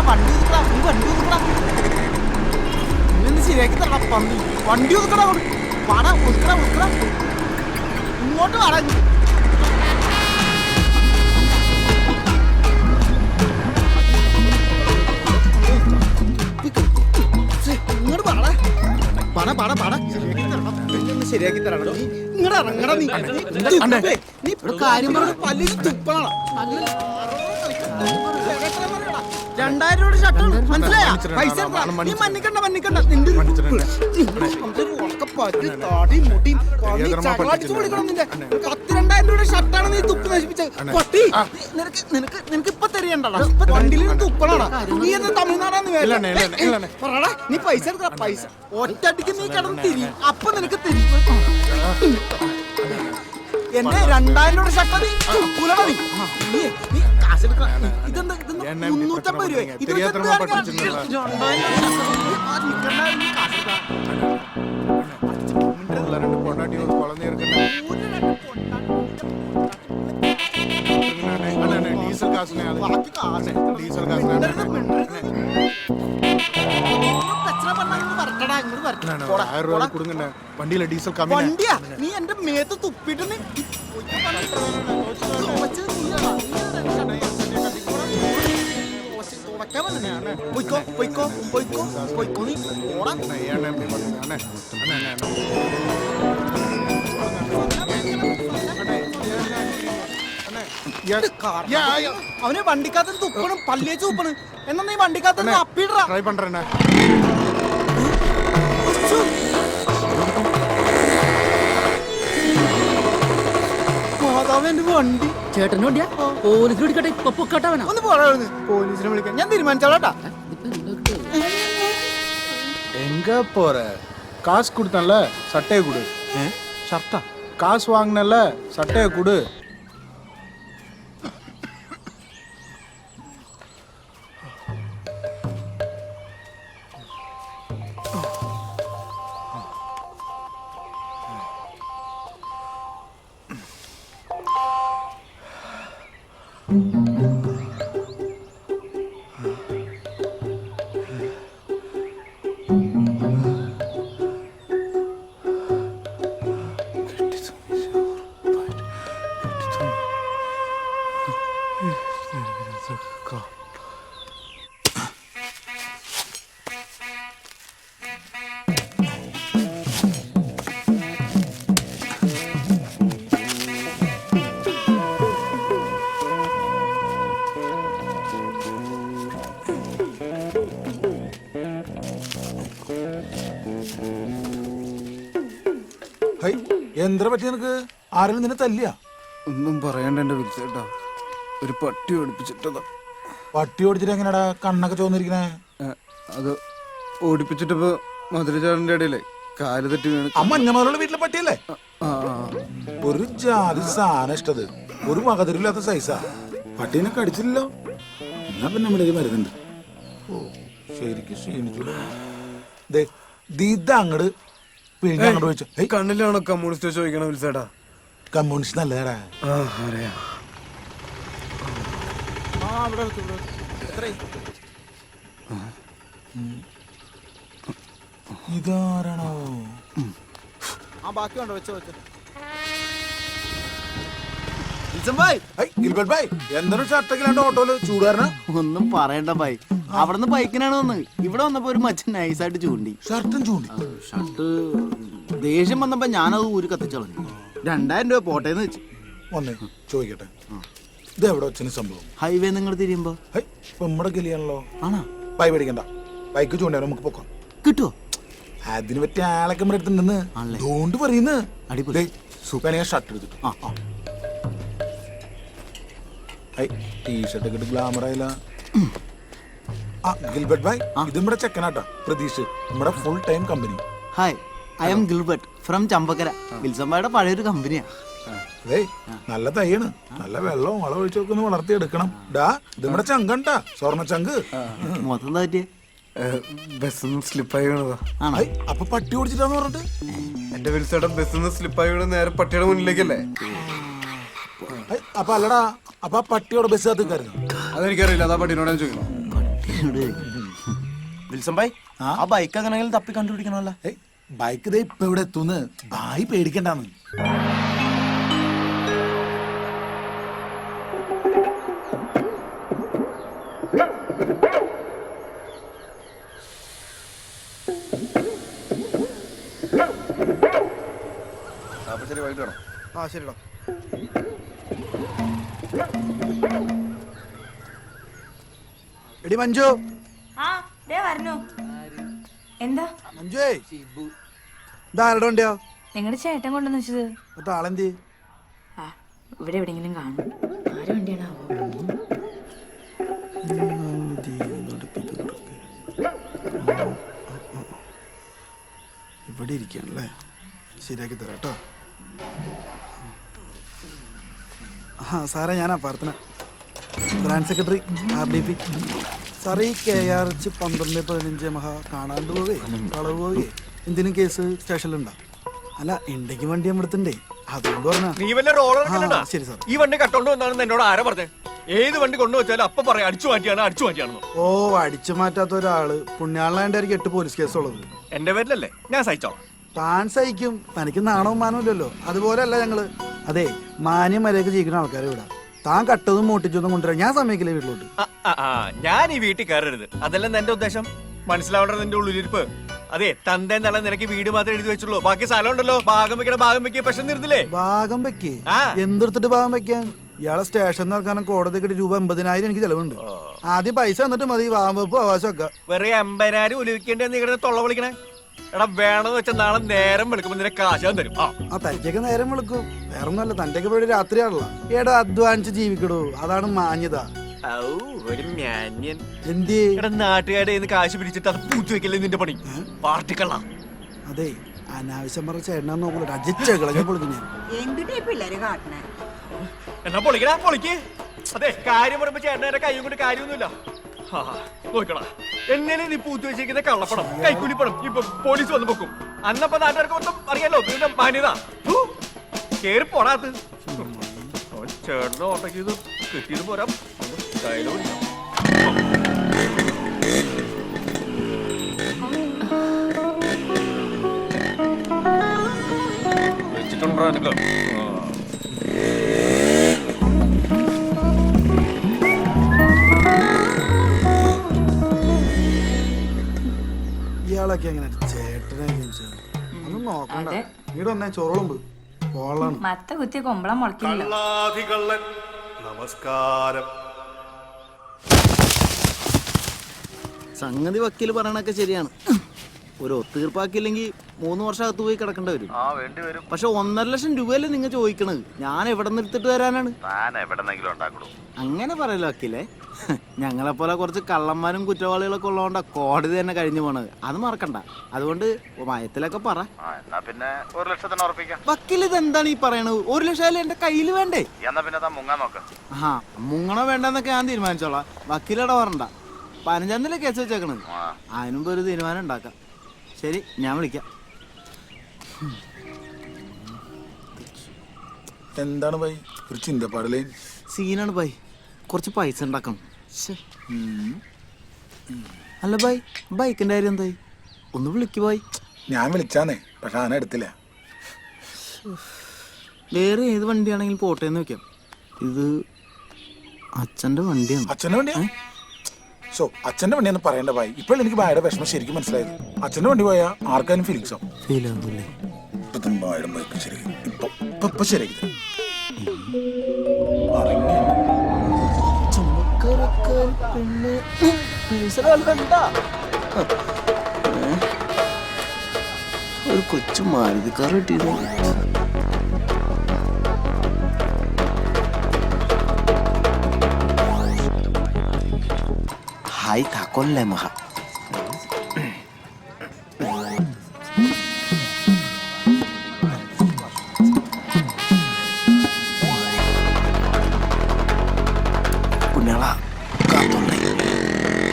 വണ്ടി വണ്ടി ശരിയാക്കി തരണം പന്നി. വണ്ടി ഒതുക്കടാ പാടാ ഒതുക്കടാ ഒതുക്കടാ ഇങ്ങോട്ട് പാടാ. ഇങ്ങോട്ട് പാടാ പാടാ പാടാ പാടാ ശരിയാക്കി തരണം. ഇങ്ങോട്ട് ഇറങ്ങടാ നീ കാര്യം പറഞ്ഞ പല്ലിൽ തുപ്പണോ? 2000 രൂപയുടെ ഷർട്ടാണ് മനസ്സിലായ? പൈസ നീ മന്നിക്കണ്ട മന്നിക്കണ്ട. നിന്റെ നിന്റെ 2000 രൂപയുടെ ഷർട്ടാണ് നീ തുപ്പ് നശിപ്പിച്ചത്. പട്ടി നിനക്ക് ഇപ്പൊ തരികണ്ടടാ. വണ്ടിയിൽ തുപ്പണാടാ. നീ എന്താ തമിഴ്നാടാന്ന് പറയടാ. നീ പൈസ എടുക്ക. പൈസ ഒറ്റടിക്ക് നീ കിടന്ന് തിരിയും. അപ്പൊ നിനക്ക് തിരി. എന്റെ 2000 രൂപയുടെ ഷർട്ടാ നീ തുപ്പൂലടാ. നീ കാശെടുക്ക. ഇതെന്താ 350 രൂപ. വണ്ടിയിലെ ഡീസൽ വണ്ടിയാ നീ എന്റെ മേത്ത് തുപ്പിട്ട് നീ പോയിക്കോ പോയിക്കോ പോയിക്കോ പോയിക്കോ നീ ഓടാ. അവന് വണ്ടിക്കകത്ത് തുപ്പണം പല്ലിയേച്ച് തുപ്പണ്. എന്നാ നീ വണ്ടിക്കകത്ത് അപ്പിടാ. ട്രൈ പண்றேன். മാതാവിന്റെ വണ്ടി ചേട്ടന്റെ വണ്ടിയാ? പോലീസ് വിളിക്കട്ടെ ഇപ്പൊ പൊക്കട്ടവനാ. ഒന്ന് പോരാ. പോലീസിനെ വിളിക്കാൻ ഞാൻ തീരുമാനിച്ചോളാട്ടാ. எங்க போற? காசு கொடுத்தல சட்டையை கொடு. ஷர்ட்டா? காசு வாங்கினல சட்டையை கொடு. എന്താ പറ്റി നിനക്ക്? ആരെങ്കിലും നിന്നെ തല്ലിയാ? ഒന്നും പറയണ്ട എന്റെ വിളിച്ചേട്ടാ. ഒരു പട്ടി ഓടിപ്പിച്ചിട്ടതാ. പട്ടി ഓടിച്ചിട്ട് എങ്ങനെയാടാ കണ്ണൊക്കെ ചോന്നിരിക്കണേ? അത് ഓടിപ്പിച്ചിട്ടിപ്പോ മധുരചാറിന്റെ ഇടയിലേ കാല് തെറ്റി വീണ്. ആ മഞ്ഞമാലുള്ള വീട്ടിലെ പട്ടിയല്ലേ? ഒരു ജാതി സാധനം ഇഷ്ടത്. ഒരു മകതിരില്ലാത്ത സൈസാ. പട്ടീനെ കടിച്ചില്ലല്ലോ. എന്നാ പിന്നെ നമ്മളിത് മരുന്നുണ്ട്. ഓ ശരിക്കും ക്ഷീണിച്ചു. അങ്ങട് പിഴിഞ്ഞ അങ്ങോട്ട് വെച്ചു. കണ്ണിലാണോ കമ്മ്യൂണിസ്റ്റ് ചോദിക്കണ വിളിച്ചേട്ടാ? കമ്മ്യൂണിസ്റ്റ് നല്ലതാടാ. അറിയാം. ഇതാരാണോ? ബാക്കി വേണ്ട വെച്ചോ വെച്ചോ. എന്തൊരു ഷർട്ടൊക്കെ ഓട്ടോയില് ചൂടാരണ? ഒന്നും പറയണ്ട ഭായ്. അവിടുന്ന് ബൈക്കിനാണ് വന്നത്. ഇവിടെ വന്നപ്പോ ഒരു മച്ചൻ നൈസായിട്ട് ചൂണ്ടി. ഷർട്ടും ചൂണ്ടി. ഷർട്ട് ദേഷ്യം വന്നപ്പോ ഞാനത് ഊരി കത്തിച്ചളഞ്ഞു. 2000 രൂപ പോട്ടേന്ന് വെച്ചു. വന്നേ ചോദിക്കട്ടെ, ഇത് എവിടെ വെച്ചതിന് സംഭവം? ഹൈവേ നിങ്ങൾ തിരിയുമ്പോ നമ്മുടെ ഗലിയാണല്ലോ. ആണോ? ബൈ പേടിക്കണ്ട, ബൈക്ക് ചൂണ്ടാ നമുക്ക് പൊക്കാം. കിട്ടുവോ? അതിന് പറ്റിയ ആളൊക്കെ നമ്മുടെ അടുത്തുണ്ടെന്ന് അതുകൊണ്ട് പറയുന്നത്. അടിപൊളി. സൂപ്പർ ഷർട്ട് എടുത്തിട്ട് ടീഷർട്ട് ഒക്കെ ഗ്ലാമർ ആയില്ല. ഗിൽബർട്ട് ഭായ്, ഇത് നമ്മുടെ ചെക്കനാട്ടാ പ്രതീഷ്, നമ്മുടെ full time company. Hi, I am Gilbert from Chambakkara. Wilson ഭായുടെ പഴയൊരു കമ്പനിയാ. അതേ നല്ല തയ്യാണ്, നല്ല വെള്ളവും വളം ഒഴിച്ചൊക്കെ ഒന്ന് വളർത്തിയെടുക്കണം. ഡാ ഇത് നമ്മുടെ ചങ്കണ്ടാ, സ്വർണ്ണ ചങ്ക്. മൊത്തം പറ്റിയ ബസ്സൊന്നും സ്ലിപ്പായി വീണതാ. അപ്പൊ പട്ടി ഓടിച്ചിട്ടാന്ന് പറഞ്ഞിട്ട് എന്റെ വിൽസേട്ടൻ ബസ്സൊന്നും സ്ലിപ്പായി വീണ് നേരെ പട്ടിയുടെ മുന്നിലേക്കല്ലേ? അപ്പൊ അല്ലടാ, അപ്പൊ ആ പട്ടിയോടെ ബസ് കത്തിക്കായിരുന്നു. അതെനിക്കറിയില്ല, അതാ പട്ടീനോട് ഞാൻ ചോദിക്കണം. വിൽസം ഭായ്, ആ ബൈക്ക് എങ്ങനെയെങ്കിലും തപ്പി കണ്ടുപിടിക്കണമല്ലോ. ബൈക്ക് ദേ ഇപ്പൊ ഇവിടെ എത്തുന്ന്, ബായി പേടിക്കണ്ടാന്ന്. ശരി, വൈകിട്ട് വേണം. ആ ശരിടാ. എടി മഞ്ജു. ആ ദേ വരണു. എന്താ മഞ്ജുവേ, ഇതാരുടെ വണ്ടിയാ? നിങ്ങളുടെ ചേട്ടൻ കൊണ്ടുവന്ന് വെച്ചത്. എന്നിട്ട് ആളെന്തി? ആ ഇവിടെ എവിടെയെങ്കിലും കാണും. ആരെ വണ്ടിയാണാവോ? ഇവിടെ ഇരിക്കണല്ലേ, ശരിയാക്കി തരാം കേട്ടോ. ആ സാറേ, ഞാനാ പ്രാർത്ഥന, ബ്രാഞ്ച് സെക്രട്ടറി RDP. സാറേ, ഈ KRH 12-15 മഹാ കാണാണ്ട് പോവേ, കളവ് പോവേ, എന്തിനും കേസ് സ്റ്റേഷനിലുണ്ടോ? അല്ല, ഉണ്ടെങ്കിൽ വണ്ടി നമ്മളെടുത്തുണ്ടേ, അതുകൊണ്ട് പറഞ്ഞാ. നീ വല്ല റോളർ ശരി സാർ. ഈ വണ്ടി കട്ടോണ്ട് വന്നാണെന്ന് എന്നോട് ആരാ പറഞ്ഞേ? ഏത് വണ്ടി കൊണ്ടുവച്ചാലും അപ്പൊ പറയാം അടിച്ചു മാറ്റിയാണെന്ന്. ഓ, അടിച്ചു മാറ്റാത്ത ഒരാള് പുണ്യാളാണ്ടായിരിക്കും 8 പോലീസ് കേസുള്ളത്. എന്റെ പേരിലല്ലേ, ഞാൻ സഹിച്ചോളാം. താൻ സഹിക്കും, തനിക്ക് നാണവും മാനവും ഇല്ലല്ലോ. അതുപോലെയല്ല ഞങ്ങള്. അതെ, മാന്യം വരെയൊക്കെ ജീവിക്കുന്ന ആൾക്കാരെ ഇവിടെ. താൻ കട്ടതും മോട്ടിച്ചൊന്നും കൊണ്ടുവരാൻ ഞാൻ സമ്മതിക്കില്ല വീട്ടിലോട്ട്. ഞാൻ ഈ വീട്ടിൽ കയറരുത്, അതല്ല എന്റെ ഉദ്ദേശം. മനസ്സിലാവേണ്ട നിന്റെ ഉള്ളിലിരിപ്പ്. അതെ, തന്റെ നല്ല നിനക്ക് വീട് മാത്രമേ എഴുതി വെച്ചുള്ളൂ, ബാക്കി സ്ഥലം ഉണ്ടല്ലോ. ഭാഗം വെക്കുക പ്രശ്നം തീർന്നില്ലേ? ഭാഗം വെക്കേ? എന്തെടുത്തിട്ട് ഭാഗം വെക്കാൻ? ഇയാളെ സ്റ്റേഷൻ ഇറക്കാനും കോടതി കിട്ടി രൂപ 80,000 എനിക്ക് ചെലവുണ്ട്. ആദ്യം പൈസ എന്നിട്ട് മതി ഭാഗം വെപ്പ് അവകാശമൊക്കെ. വെറുതെ 80,000 ഉലിവിക്കേണ്ടി നീ തൊള്ള വിളിക്കണേ. എടാ, വേണമെന്ന് വെച്ചാൽ നാളെ നേരം വെളുക്കുമ്പോ നിന്നെ കാശാൻ തരും. ആ തനിക്കൊക്കെ നേരം വെളുക്കും, വേറൊന്നുമല്ല. തന്റെ ഒക്കെ രാത്രിയാണല്ലോ. ഏടാ, അധ്വാനിച്ച് ജീവിക്കടൂ, അതാണ് മാന്യത. നാട്ടുകാരെ കാശ് പിരിച്ചിട്ട് അത് പൂച്ചു വെക്കല്ലേ നിന്റെ പണി, പാർട്ടിക്കള്ള. അതെ, അനാവശ്യം പറഞ്ഞ ചേട്ടനാ നോക്കൂല, അജിച്ചകളെ പൊളിക്കും ഞാൻ. എന്നാ പൊളിക്കടാ, പൊളിക്ക്. അതെ, കാര്യം പറയുമ്പോ ചേട്ടനെ കൈയും കൊണ്ട് കാര്യമൊന്നുമില്ല. നോക്കടാ, എങ്ങനെ നീ പൂത്തു വെച്ചിരിക്കുന്ന കള്ളപ്പണം, കൈക്കൂലിപ്പണം ഇപ്പൊ പോലീസ് വന്ന് പൊക്കും. അന്നപ്പോ നാട്ടുകാർക്ക് മൊത്തം അറിയാലോ ഇതിന്റെ മാന്യത. കേറി പോടാത്ത്. ചേട്ടനെ ഓട്ടയ്ക്ക് ഇത് കിട്ടിയത് പോരാ, ഡയലോഗ് വെച്ചിട്ടുണ്ടോ എനിക്ക്? ഇയാളൊക്കെ എങ്ങനെ ചേട്ടനെ ഒന്നും നോക്കണ്ട. ഇവിടെ ഒന്നേ ചോറുമ്പ് പോളാണ്. മത്ത കുത്തിയ കൊമ്പളം മുളക്കില്ല. നമസ്കാരം. സംഗതി വക്കീൽ പറയണൊക്കെ ശരിയാണ്. ഒരു ഒത്തീർപ്പാക്കിയില്ലെങ്കിൽ 3 വർഷം അകത്ത് പോയി കിടക്കേണ്ടി വരും. പക്ഷെ 1.5 ലക്ഷം രൂപയല്ലേ നിങ്ങൾ ചോദിക്കണത്? ഞാൻ എവിടെ നിർത്തിട്ട് വരാനാണ്? അങ്ങനെ പറയല്ലോ വക്കീലേ. ഞങ്ങളെപ്പോലെ കുറച്ച് കള്ളന്മാരും കുറ്റവാളികളൊക്കെ ഉള്ളതുകൊണ്ടാ കോടതി തന്നെ കഴിഞ്ഞു പോണത്. അത് മറക്കണ്ട. അതുകൊണ്ട് മയത്തിലൊക്കെ പറ. പിന്നെ 1 ലക്ഷത്തിന് ഉറപ്പിക്കാം. വക്കീൽ ഇത് എന്താണ് ഈ പറയണത്? 1 ലക്ഷം എന്റെ കയ്യിൽ വേണ്ടേ? എന്നാ പിന്നെ മുങ്ങാൻ നോക്കാം. ആ, മുങ്ങണോ വേണ്ടെന്നൊക്കെ ഞാൻ തീരുമാനിച്ചോളാം. വക്കീലട പറഞ്ഞണ്ട. 15 കേസ് വെച്ചേക്കണത്. അതിനുമ്പ് ഒരു തീരുമാനം ഉണ്ടാക്കാം. ശരി, ഞാൻ വിളിക്കാം. എന്താണ് ഭായി ഒരു ചിന്തപ്പാടലേ? സീനാണ് ഭായി, കുറച്ച് പൈസ ഉണ്ടാക്കണം. അല്ല ഭായി, ബൈക്കിന്റെ കാര്യം എന്തായി? ഒന്ന് വിളിക്കു ഭായി. ഞാൻ വിളിച്ചാന്നേ, പക്ഷെ ആന എടുത്തില്ല. വേറെ ഏത് വണ്ടിയാണെങ്കിലും പോട്ടേന്ന് വെക്കാം. ഇത് അച്ഛന്റെ വണ്ടിയാണ്. അച്ഛന്റെ വണ്ടിയാ? സോ അച്ഛന്റെ വണ്ടിയെന്ന് പറയണ്ട ഭായി. ഇപ്പോൾ എനിക്ക് ഭായിയുടെ വിഷമം ശരിക്കും മനസ്സിലായത്. അച്ഛന്റെ വണ്ടി പോയാ ആർക്കാരും ഫീലിങ്സോ ഫീൽ ആകുന്നില്ലേ? ഇപ്പൊ ഭായിയുടെ ബൈക്ക് ശരി ഇപ്പൊ ശരിയാക്കി ഒരു കൊച്ചു മാരുതിക്കാർ കിട്ടിയത്. ഹായ് താക്കോല്ലേ മഹ.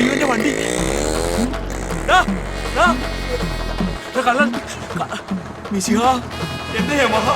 അയ്യോ എന്റെ വണ്ടി ദാ, ദാ. ദാ കള്ളൻ മിശിഹ എന്റെ യമഹ